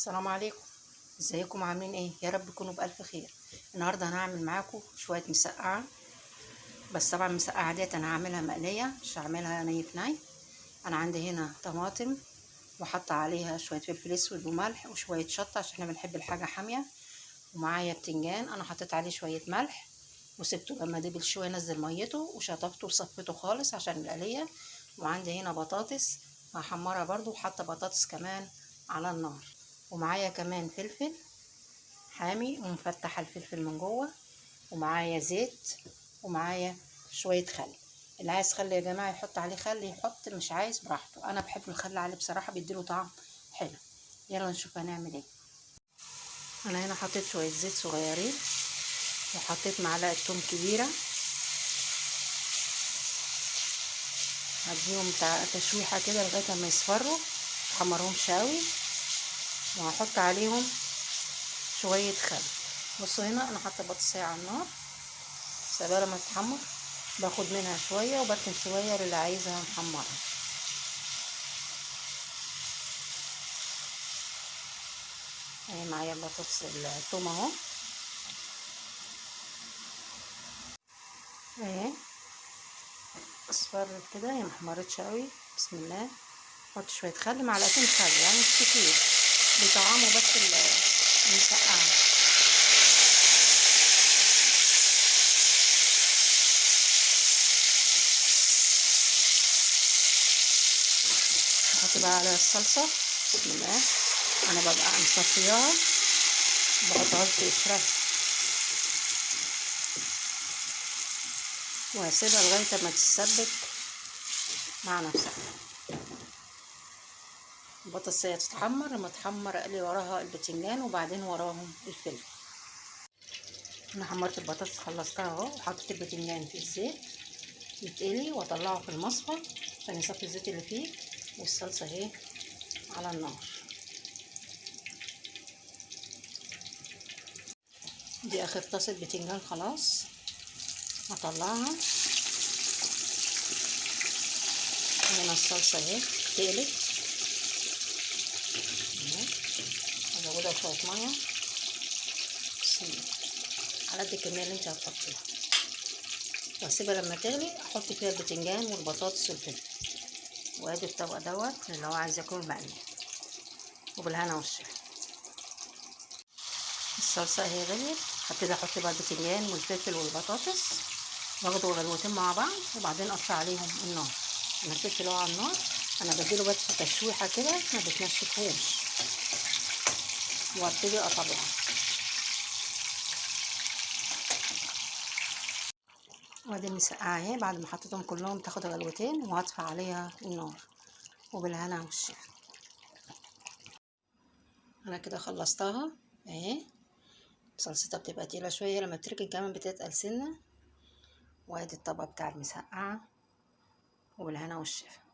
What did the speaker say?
السلام عليكم. ازيكم عاملين ايه؟ يا رب تكونوا بالف خير. النهارده هنعمل معاكم شويه مسقعه، بس طبعا المسقعه ديت انا هعملها مقليه، مش هعملها ني في ني. انا عندي هنا طماطم وحط عليها شويه فلفل اسود وملح وشويه شطه عشان احنا بنحب الحاجه حاميه، ومعايا بتنجان انا حطيت عليه شويه ملح وسبته لما دبل شويه نزل ميته وشطفته وصفيته خالص عشان القليه. وعندي هنا بطاطس هحمرها برضو، وحاطه بطاطس كمان على النار، ومعايا كمان فلفل حامي ومفتحه الفلفل من جوه، ومعايا زيت، ومعايا شويه خل. اللي عايز خل يا جماعه يحط عليه خل يحط، مش عايز براحته. انا بحب الخل عليه بصراحه، بيديله طعم حلو. يلا نشوف هنعمل ايه. انا هنا حطيت شويه زيت صغيرين، وحطيت معلقه توم كبيره، هديهم تشويحه كده لغايه ما يصفروا، محمرهمش قوي، وهحط عليهم شويه خل. بصوا هنا انا حاطه بطاطسيه على النار، سيبها لما تتحمر، باخد منها شويه وبركن شويه للي عايزها محمره. اهي معايا البطاطس التوم اهو، اهي اصفرت كده، هي محمرتش قوي. بسم الله. احط شويه خل، معلقتين خل يعني مش كتير، بيطعموا بس المسقعه. احط بقى على الصلصه. بسم الله. انا ببقى مصفياها، بحطها بقشرها وهسيبها لغايه ما تتسبك مع نفسها. البطاطسية تتحمر، لما تحمر اقلي وراها البتنجان وبعدين وراهم الفلفل. انا حمرت البطاطس خلصتها اهو، وحطيت البتنجان في الزيت يتقلي واطلعه في المصفى عشان يصفي الزيت اللي فيه، والصلصه اهي على النار. دي اخر طاسه بتنجان، خلاص هطلعها. هنا الصلصه اهي تقلت، هزودها شويه ميه على قد الكميه اللي انت هتحطيها، واسيبها لما تغلي احط فيها البتنجان والبطاطس والفلفل. وادي الطبق دوت اللي هو عايز ياكل مقلي، وبالهنا والشفا. الصلصه اهي غليت، هبتدي احط بقى البتنجان والفلفل والبطاطس، واخدوا غلوتين مع بعض وبعدين اقطع عليهم النار. انا الفلفل اهو على النار، انا بديله بس تشويحه كده ما بتنشفهوش، وابتدي اطلعه. وادي المسقعه اهي بعد ما حطيتهم كلهم تاخد غلوتين، وهطفي عليها النار، وبالهنا والشفا. انا كده خلصتها اهي. صلصتها بتبقى تقيله شويه، لما بتركن كمان بتتقل سنه. وادي الطبق بتاع المسقعه، وبالهنا والشفا.